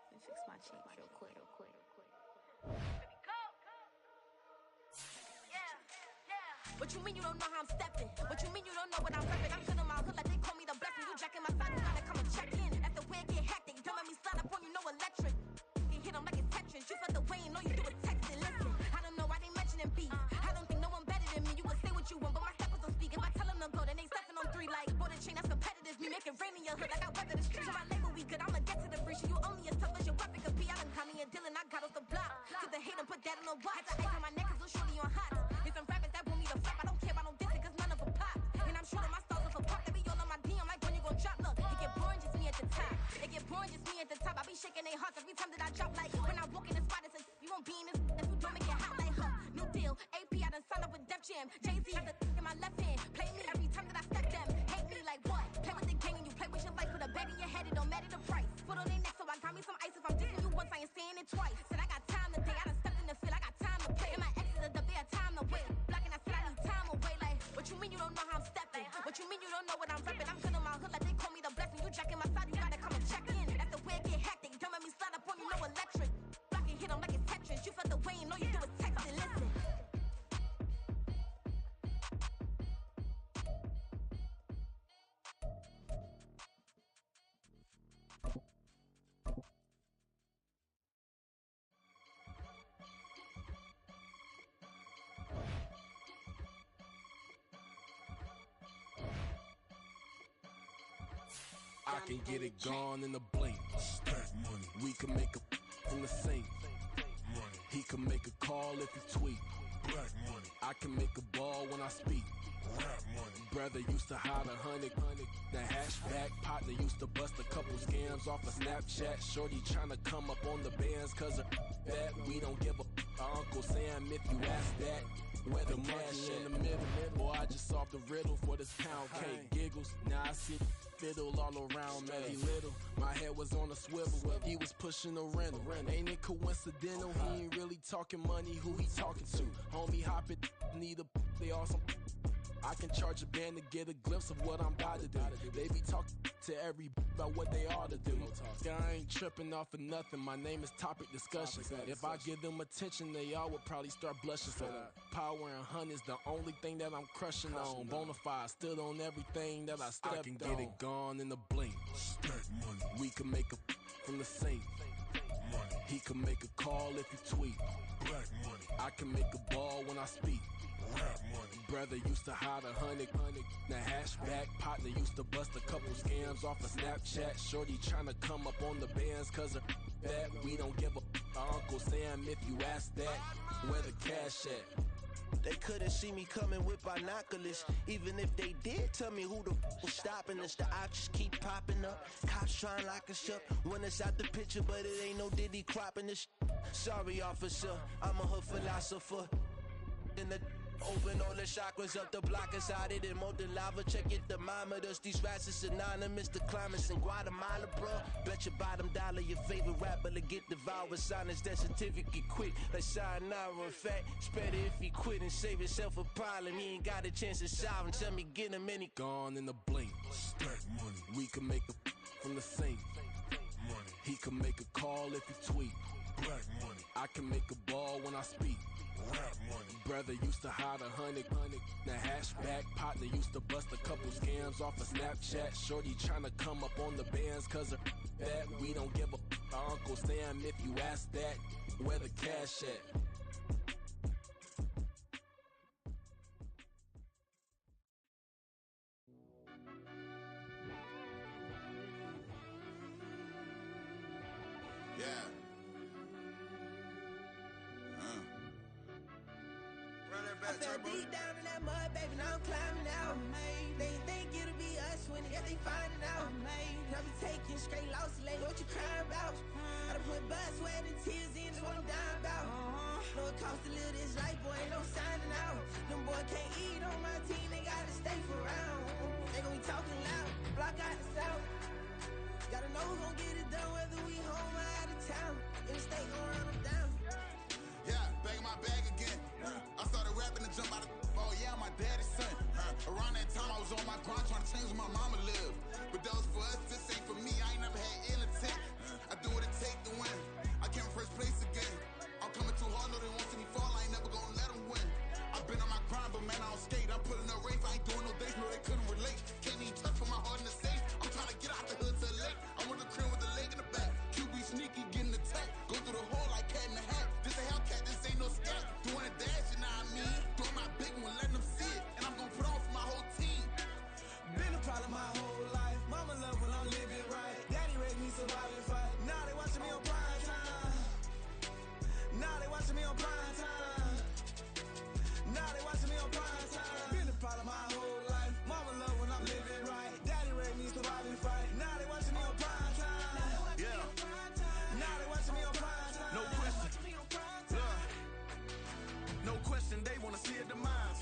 me fix my cheek real quick. What you mean you don't know how I'm stepping? What you mean you don't know what I'm repping? I'm good in my hood like they call me the blessing. You jacking my side, you gotta come and check in. That's the way it get hectic. Don't let me slide up on you, no electric. You hit them like it's Tetris. You felt the way and all you do is text it. Listen, I don't know why they mentioning beef. I don't think no one better than me. You can say what you want, but my steppers don't speak. If I tell them to go, then they stepping on 3 like border chain. That's competitive. Me make it rain in your hood like I weather the street. So my label we good. I'ma get to the free. So you only as tough as your weapon could be. I done Connie and Dylan. I got off the block. Took the hate and put that on the watch. I ice on my neck 'cause little shorty on hot. It's some rappers that want me to flop. I don't care about no dissing 'cause none of them pop. And I'm shooting my stars off a pop. They be all on my DM like when you gon' drop. Look, it get boring just me at the top. It get boring just me at the top. I be shaking their hearts every time that I drop. Like when I walk in the spot, it's a you won't be in this. That's who don't make it hot like huh. New deal. AP I done signed up with Def Jam. Jay-Z got the in my left hand. Play me every time that I step them. Hate me like what? Play with the gang and you play with your life. Put a bag in your head, it don't matter the price. Put on their neck, so I got me some ice. If I'm dissing you once, I ain't saying it twice. Said I got time today. I done stepped in the field. I got time to play. And my exes are up there, time to wait. Blocking, I said I need time away. Like, what you mean you don't know how I'm stepping? What you mean you don't know what I'm repping? I'm good in my hood like they call me the blessing. You jacking my side, you gotta come and check in. That's the way it get hectic. Don't let me slide up on you, no electric. Blocking, hit them like it's Tetris. You felt the way and all you do is text it. Listen. I can get it gone in a blink. Stack money. We can make a from the sink. Money. He can make a call if he tweet. Black money. I can make a ball when I speak. Rap money. Brother used to hide 100. The hashback partner used to bust a couple scams off of Snapchat. Shorty tryna come up on the bands 'cause of that. We don't give a Uncle Sam if you ask that. Where the cash in the middle. Boy, I just solved the riddle for this pound cake. Giggles, now I see fiddle all around me. Little, my head was on a swivel. He was pushing a rental. Ain't it coincidental? He ain't really talking money. Who he talking to? Homie, hop it, need a they awesome. I can charge a band to get a glimpse of what I'm about to do. They be talking to every about what they ought to do. I ain't tripping off of nothing. My name is Topic Discussion. If I give them attention, they all would probably start blushing. So power and hunt is the only thing that I'm crushing on. Bonafide stood on everything that I stepped on. I can get it gone in a blink. Stack money. We can make a from the sink. Money. He can make a call if he tweet. Black money. I can make a ball when I speak. Rap money. Brother used to hide 100. The hashback partner used to bust a couple scams off of Snapchat. Shorty tryna come up on the bands 'cause of that. We don't give a Uncle Sam if you ask that. Where the cash at? They couldn't see me coming with binoculars. Even if they did, tell me who the was stopping us. The options keep popping up. Cops trying to lock us up. When it's out the picture, but it ain't no Diddy cropping this. Sorry, officer, I'm a hood philosopher. In the open all the chakras up the block inside it and molten lava. Check your thermometers. These rats is synonymous to climates in Guatemala, bruh. Bet your bottom dollar your favorite rapper to get devoured. Sign his death certificate quick. Like sayonara. In fact, it's better if he quit and save himself a problem. He ain't got a chance to solve him. Tell me get him any gone in a blink. Stack money. We can make a from the sink. Money. He can make a call if he tweet. Black money. I can make a ball when I speak. Rap money. Brother used to hide 100. The hashback partner used to bust a couple scams off of Snapchat. Shorty tryna come up on the bands 'cause of that. We don't give a Uncle Sam if you ask that. Where the cash at? Yeah. I fell deep down in that mud, baby, now I'm climbing out. They think it'll be us winning, yet they finding out. I be taking straight losses lately, what you crying about? I done put blood, sweat, and tears in, that's what I'm dying about. Know it costs to live this life, boy, ain't no signing out. Them boy can't eat on my team, they gotta stay for round. They gon' be talking loud, block out the south. Gotta know who's gon' get it done, whether we home or out of town. In the state gon' run them down. Yeah, back in my bag again. I started rapping to jump out of, oh yeah, I'm my daddy's son. Around that time I was on my grind trying to change where my mama lived. But that was for us, this ain't for me, I ain't never had ill intent. I do what it take to win. I came first place again. I'm coming too hard, no they won't see me fall, I ain't never gonna let them win. I've been on my grind, but man I don't skate. I'm putting up race, I ain't doing no days, no they couldn't relate. Can't even touch for my heart in the safe. I'm trying to get out the hood to the lake. I'm with the crib with the leg in the back. QB sneaky, getting attacked. Go through the hole like cat in the hat. This a Hellcat, this ain't no scat. Doing a dash, you know what I mean? Doing my big one, letting them see it. And I'm gonna put on for my whole team. Been a problem my whole life. Mama love when I'm living right. Daddy raised me survive and fight. Now they watching me on prime time. Now they watching me on prime time. Now they watching me on prime time. Been a problem my whole life. Mama love when I'm living right. Daddy raised me survive and fight. Now they watching me on prime time. Yeah. Now they watching me on prime time. No question. Look. No question, they wanna see a demise.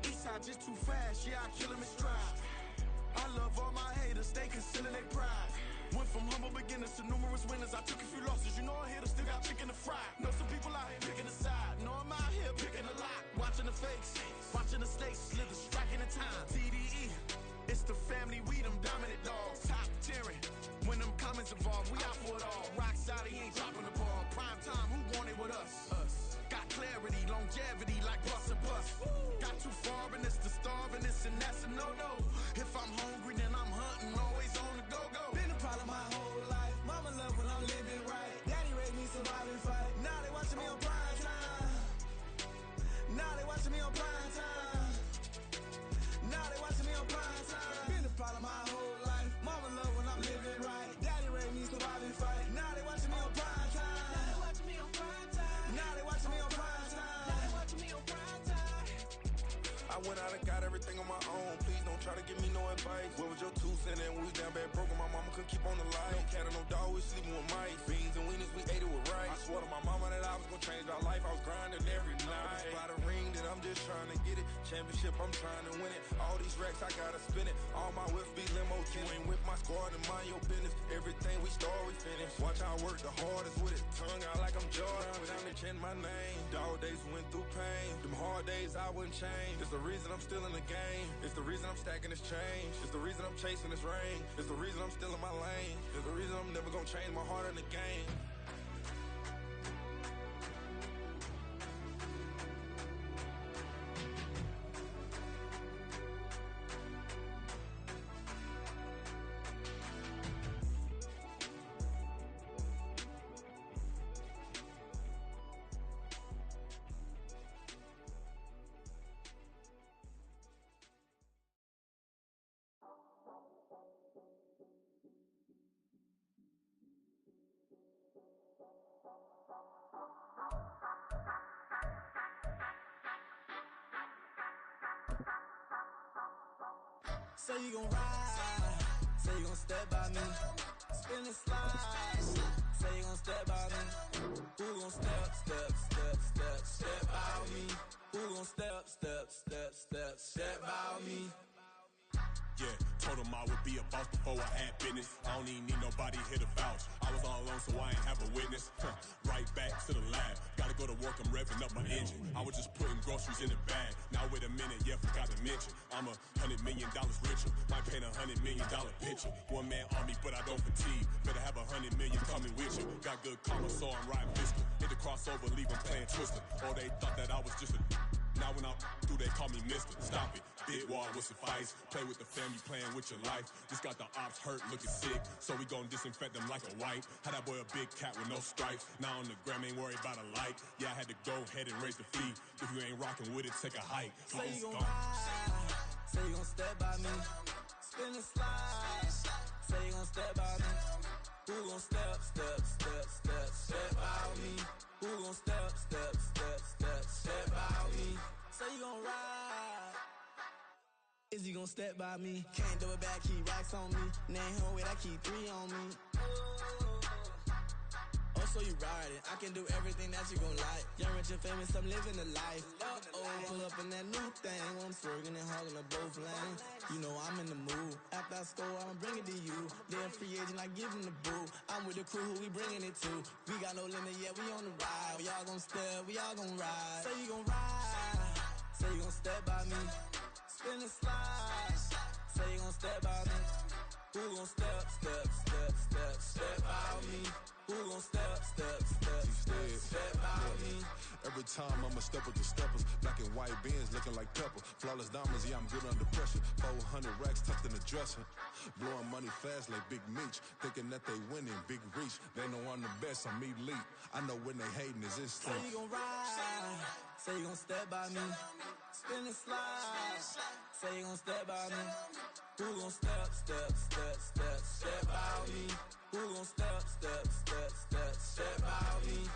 Eastside just too fast, yeah, I kill him in stride. I love all my haters, they concealing their pride. Went from humble beginners to numerous winners. I took a few losses, you know I hit, still got chicken to fry. Know some people out here picking a side. Know I'm out here picking a lot. Watching the fakes, watching the snakes slither, striking the time. TDE, it's the family, we them dominant dogs. Top tiering, when them comments involved, we out for it all. Rock solid, he ain't dropping the ball. Prime time, who want it with us? Got clarity, longevity, like bust and bust. Got too far and it's the starving, this and that's a no-no. If I'm hungry, then I'm hunting, always on the go-go. Been a problem my whole life. Mama love when I'm living right. Daddy raised me survive and fight. Now they watching me on prime time. Now they watching me on prime time. Now they watching me on prime time. Been a problem my whole life. Mama love when I'm living right. Daddy raised me survive and fight. Now they watching me on prime time. Now they watching me on prime time. Now they watching me on prime time. Now they watching me on prime time. I went out and got everything on my own. Please don't try to give me no advice. Where was your 2 cents and we was down bad broke and my mama couldn't keep on the light. No cat and no dog, we sleeping with mice. Beans and weenies, we ate it with rice. I swore to my mama that I was gonna change our life. I was grinding every night. By the ring that I'm just trying to get it. Championship, I'm trying to win it. All these racks, I gotta spin it. All my whips be limo. You ain't with my squad and mind your business. Everything we start, we finish. Watch I work the hardest with it. Tongue out like I'm Jordan. Without me change my name. Dog days went through pain. Them hard days I wouldn't change. It's the reason I'm still in the game. It's the reason I'm stacking this change. It's the reason I'm chasing this rain. It's the reason I'm still in my lane. It's the reason I'm never gonna change my heart in the game. Say you gon' ride, say you gon' step by me, spin and slide, say you gon' step by me, who gon' step by me, who gon' step by me. Yeah, told him I would be a boss before I had business. I don't even need nobody here to vouch. I was all alone, so I ain't have a witness. Right back to the lab. Gotta go to work, I'm revving up my engine. I was just putting groceries in the bag. Now wait a minute, yeah, forgot to mention. I'm $100 million richer. Might paint $100 million picture. One man army, but I don't fatigue. Better have 100 million coming with you. Got good karma, so I'm riding pistol. Hit the crossover, leave them playing Twister. Or they thought that I was just a... Now when I do, they call me mister. Stop it. Big wall will suffice. Play with the family, playing with your life. Just got the ops hurt, looking sick. So we gon' disinfect them like a wipe. Had that boy a big cat with no stripes. Now on the gram, ain't worried about a light. Yeah, I had to go ahead and raise the fee. If you ain't rocking with it, take a hike. Say you gon' ride, say you gon' step by me, spin and slide. Say you gon' step by me, who gon' step by me? Who gon' step by me? Say is you gon' step by me? Can't do it back, keep racks on me. Name home with I keep 3 on me. Oh, so you riding. I can do everything that you gon' like. Young, rich, and famous, I'm living the life. Pull up in that new thing. When I'm swerving and hogging up both lanes. You know I'm in the mood. After I score, I'ma bring it to you. They're a free agent, I give them the boo. I'm with the crew, who we bringing it to. We got no limit, yeah, we on the ride. We all gon' step, we all gon' ride. Say you gon' ride. Say you gon' step by me. Spin and slide. Say you gon' step by me. Who gon' step by me? Who gon' step by me? Every time I'ma step with the steppers. Black and white beans looking like pepper. Flawless diamonds, yeah, I'm good under pressure. 400 racks tucked in the dresser. Blowing money fast like Big Meech. Thinking that they winning, big reach. They know I'm the best, I'm elite. I know when they hating is instinct. Say you gon' ride. Say you gon' step by me. Spin and slide. Say you gon' step by me. Who gon' step by me? Who gon' step by me?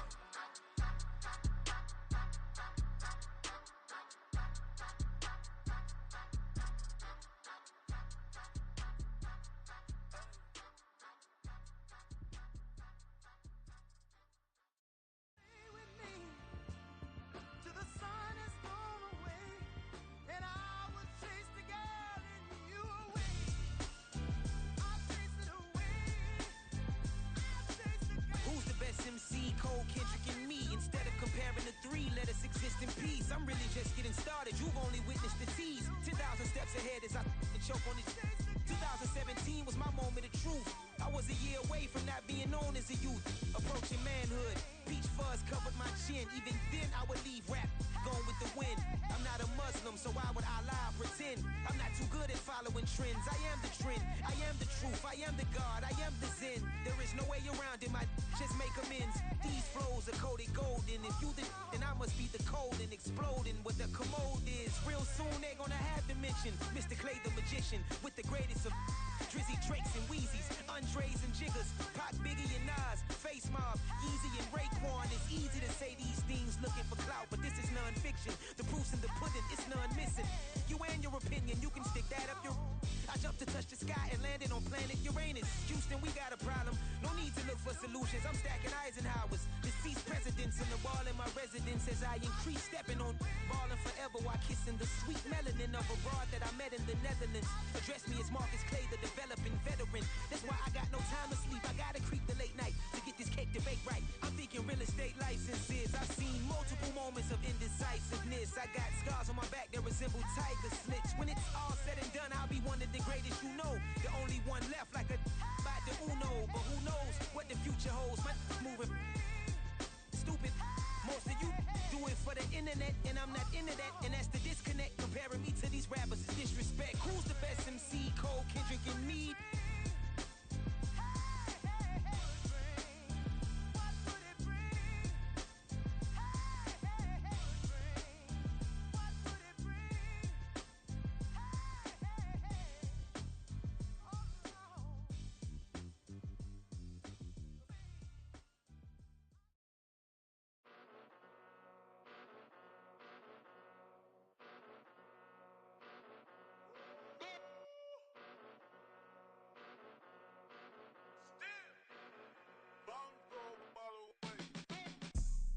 MC, Cole, Kendrick, and me. Instead of comparing the three, let us exist in peace. I'm really just getting started. You've only witnessed the tease. 10,000 steps ahead as I choke on it. 2017 was my moment of truth. I was a year away from not being known as a youth. Approaching manhood. Peach fuzz covered my chin. Even then, I would leave rap going with the wind. I'm not a Muslim, so why would Allah pretend? I'm not too good at following trends. I am the trend. I am the truth. I am the God. I am the Zen. There is no way around it. My just make amends. These flows are coated golden. If you then I must be the cold and exploding what the commode is. Real soon they're gonna have to mention Mr. Clay the magician with the greatest of Drizzy, Drakes, and Wheezies, Andres and Jiggers, Pac, Biggie, and Nas, Face Mob, Yeezy, and Raekwon. It's easy to say these things looking for clout, but this is non-fiction. The proof's in the pudding, it's none missing. You and your opinion, you can stick that up your... I jumped to touch the sky and landed on planet Uranus. Houston, we got a problem. No need to look for solutions. I'm stacking Eisenhowers. Deceased presidents in the wall in my residence as I increase stepping on ballin' forever while kissing the sweet melanin of a broad that I met in the Netherlands. Address me as Marcus Clay, the developing veteran. That's why I got no time to sleep. I gotta creep the late night to get this cake to bake right. I'm thinking real estate licenses. I've seen multiple moments of indecisiveness. I got scars on my back that resemble tiger slits. When it's all said and done, I'll be one of the greatest you know. The only one left like a by the Uno. But who knows what the future holds. My moving stupid. Most of you do it for the internet, and I'm not into that. And that's the disconnect. Comparing me to these rappers is disrespect. Who's the best MC? Cole, Kendrick, and me?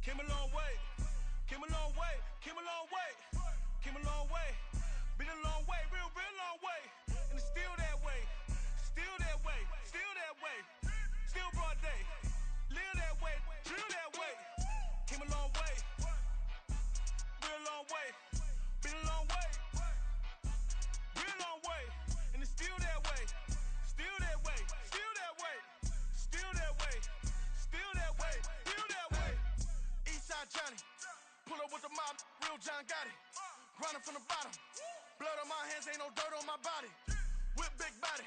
Came a long way, came a long way, came a long way, came a long way, been a long way, real long way, and it's still that way, still that way, still that way, still broad day, live that way, drill that way, came a long way, real long way, been a long way, real long way, and it's still that way, still that way, still that way, still that way, still that way, still that way. Eastside Johnny, pull up with the mob, real John got it. Grinding from the bottom, blood on my hands, ain't no dirt on my body. Whip big body,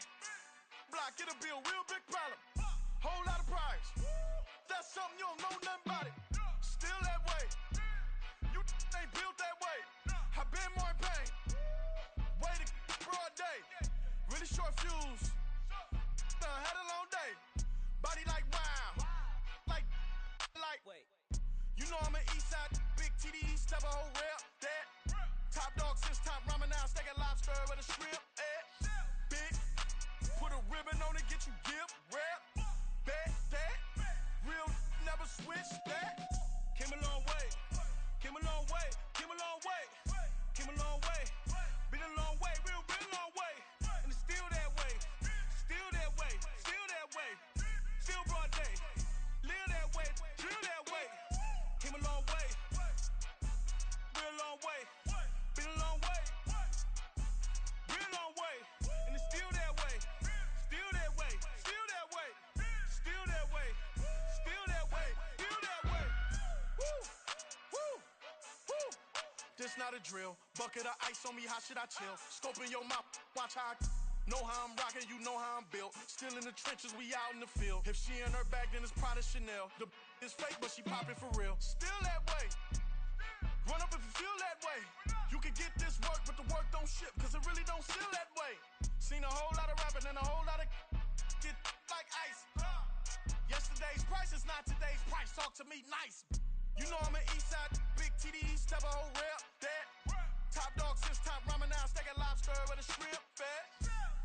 block, it'll be a real big problem. Whole lot of priors, that's something you don't know nothing about it. Still that way, you ain't built that way. I been more in pain, way to broad day. Really short fuse, had a long day. Body like wow, like. Wait. You know I'm an Eastside, big TDE, step a whole rep, that. Top dog since top ramen now, steak and lobster with a shrimp. Big, put a ribbon on it, get you gift. Rap, bet that. Real never switch that. Came a long way, came a long way, came a long way, came a long way. Been a long way, real been a long way. And it's still that way, still that way, still that way. Still broad day, live that way, drill that way. Came a long way, real long way. Been a long way, real long way. And it's still that way, still that way, still that way, still that way, still that way, still that way. Woo, woo, woo. This not a drill. Bucket of ice on me, how should I chill? Scope in your mouth, watch how I know how I'm rocking, you know how I'm built. Still in the trenches, we out in the field. If she in her bag, then it's Prada Chanel. The is fake, but she poppin' for real. Still that way. Run up if you feel that way. You can get this work, but the work don't ship, cause it really don't feel that way. Seen a whole lot of rapping and a whole lot of get like ice. Yesterday's price is not today's price. Talk to me nice. You know I'm an Eastside, big TDE, step a whole rep. That top dog since top ramen now, steak and lobster with a shrimp. Fat,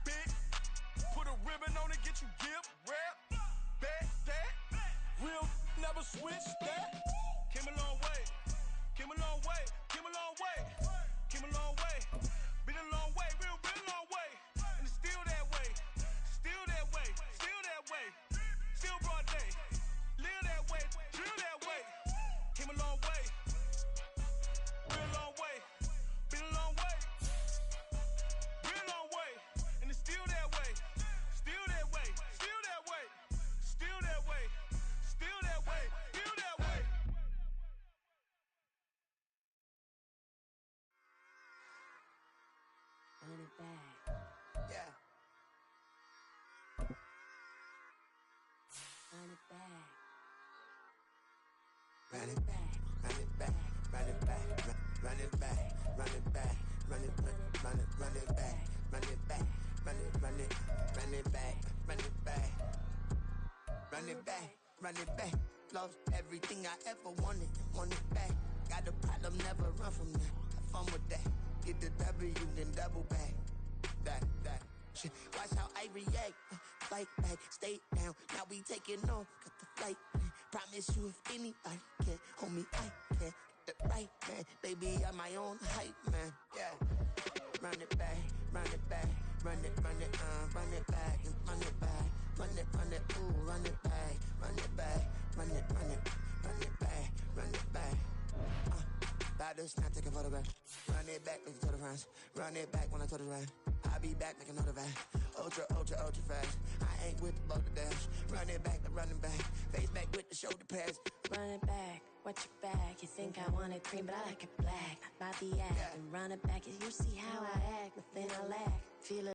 big, put a ribbon on it, get you gift. Rap, bet that. Real never switch that. Came a long way, came a long way, came a long way, came a long way. Been a long way, real been a long way. And it's still that way, still that way, still that way. Still broad day, live that way, drill that way. Came a long way, real long way. Been a long way, real long way. And it's still that way, still that way, still that way, still that way, still that way, still that way. Run it back. Yeah. Run it back. Run it back, run it back, run it back, run it back, run it back, run it back, run it back, run it back, run it back, run it back, run it back, run it back. Lost everything I ever wanted, want it back. Got a problem, never run from that. Have fun with that. Get the W, then double back. That. Shit. Watch how I react. Fight back, stay down. Now we taking off, got the flight. Promise you if anybody can, homie, I can. Get the right man, baby, I'm my own hype man. Yeah. Run it back, run it back, run it, run it back, run it back, run it, ooh, run it back, run it back, run it back, run it back. About to snap, take a photograph. Run it back, make it to the front. Run it back when I told it right. I'll be back, make another back. Ultra, ultra, ultra fast. I ain't with the boat to dash. Run it back, I'm running back. Face back with the shoulder pads. Run it back, watch your back. You think I want it cream, but I like it black. Not by the act. And run it back, you see how I act. Nothing I lack. Feel it.